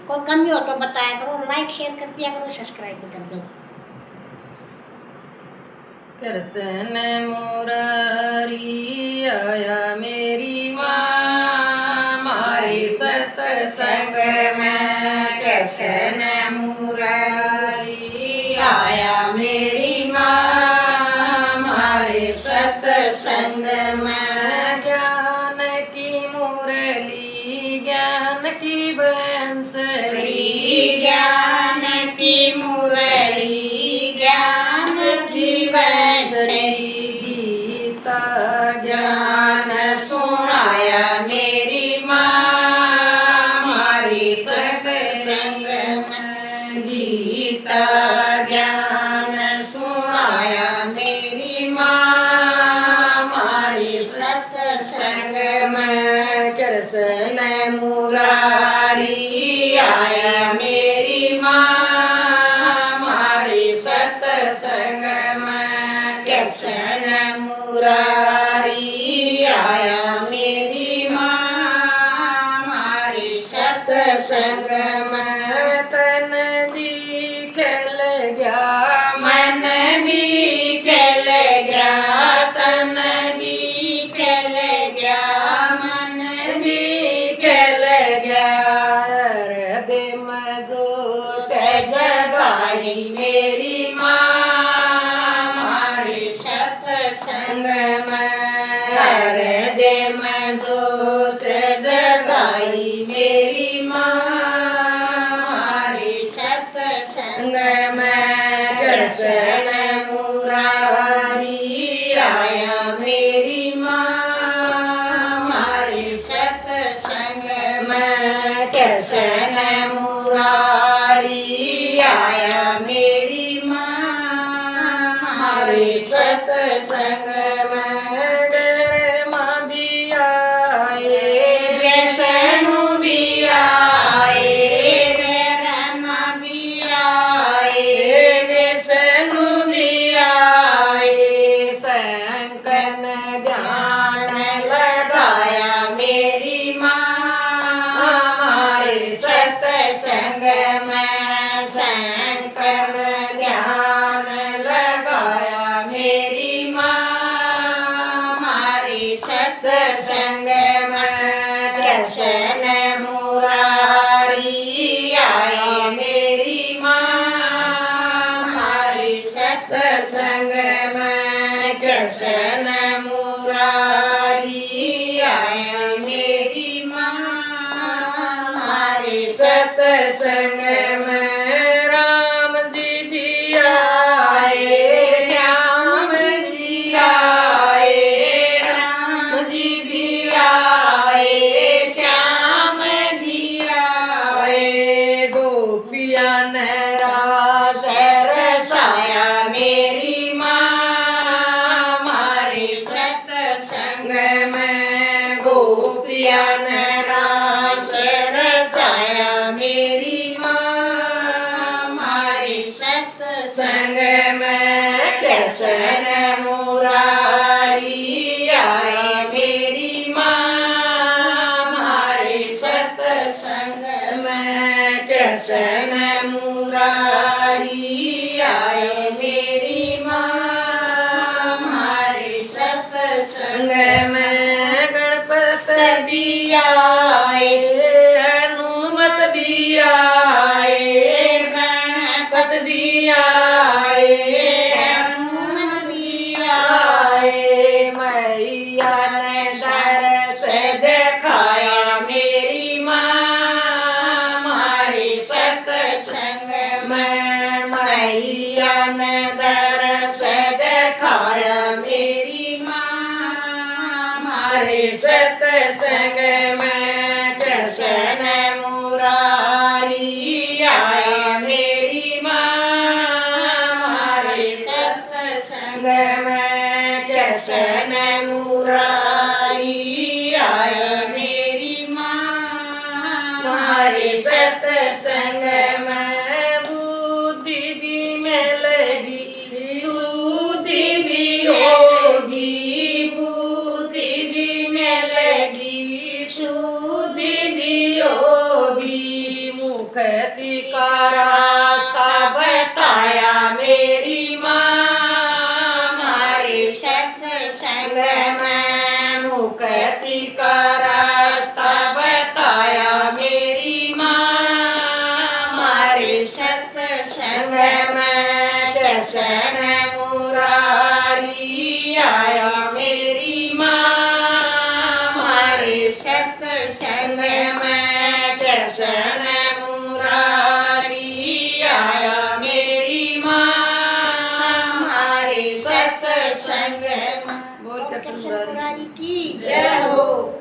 कोई कमी हो तो बताया करो, लाइक शेयर कर दिया करो, सब्सक्राइब भी कर दो। कृष्ण मुरारी आया मेरी माँ मारे सत्संग में। कृष्ण मुरारी आया मेरी माँ मारे सत्संग में। ज्ञान की मुरली ज्ञान की बंसरी, ज्ञान की मुरली ज्ञान की बंसरी, गीता ज्ञान सुनाया मेरी माँ मारी सत्संग में। गीता ज्ञान सुनाया मेरी माँ मारी सत्संग में। कृष्ण मुरारी आया मेरी माँ मारी सत्संग में। कृष्ण मुरारी आया मेरी माँ मारी सत्संग में। तन भी खिल गया मन भी खिल गया, तन भी खिल गया मन भी खिल गया। हृदय में जोत जगाई मेरी माँ मारी सत्संग में। हृदय में जोत जगाई मेरी माँ मारी सत्संग में। कृष्ण मुरारी आया मेरी माँ मारी सत्संग में। कृष्ण मुरारी आया मेरी माँ मारी सत्संग में। ब्रह्मा भी आए विष्णु भी आए, ब्रह्मा भी आए विष्णु भी आए। शंकर ने ध्यान लगाया मेरी माँ मारे सत्संग में। शंकर ने ध्यान लगाया मेरी माँ मारी सत्संग में। कृष्ण मुरारी आए मेरी माँ मारी सत्संग में। कृष्ण मुरारी आए मेरी माँ मारी सत्संग में। राम जी भी आए श्याम भी आए, राम जी भी आए श्याम भी आए। गोपिया ने रास रसाया मेरी माँ मारी सत्संग में। गोपिया ने रास रसाया मेरी माँ मारी सत्संग में। कृष्ण मुरारी आए मेरी माँ मारी सत्संग में। कृष्ण मुरारी आए मेरी माँ मारी सत्संग में। गणपति भी आए हनुमत भी आए, गणपति भी आए हनुमत भी आए। मैया ने दरस दिखाया मेरी माँ मारी सत्संग में। मैया ने दरस दिखाया मेरी माँ मारी सत्संग में। कृष्ण मुरारी आया मेरी माँ मारी सत्संग में। कृष्ण मुरारी आया मेरी माँ मारी सत्संग में। बुद्धि भी मिलेगी सुधि भी होगी, बुद्धि भी मिलेगी सुधि भी होगी। मुख मुक्ति का रास्ता बताया मेरी माँ हमारे सत्संग में मुक्ति का रास्ता बताया मेरी माँ हमारे सत्संग में कृष्ण मुरारी आया मेरी माँ हमारे सत्संग में कृष्ण मुरारी आया मेरी माँ हमारे सत्संग में। बोल कृष्ण मुरारी की जय हो।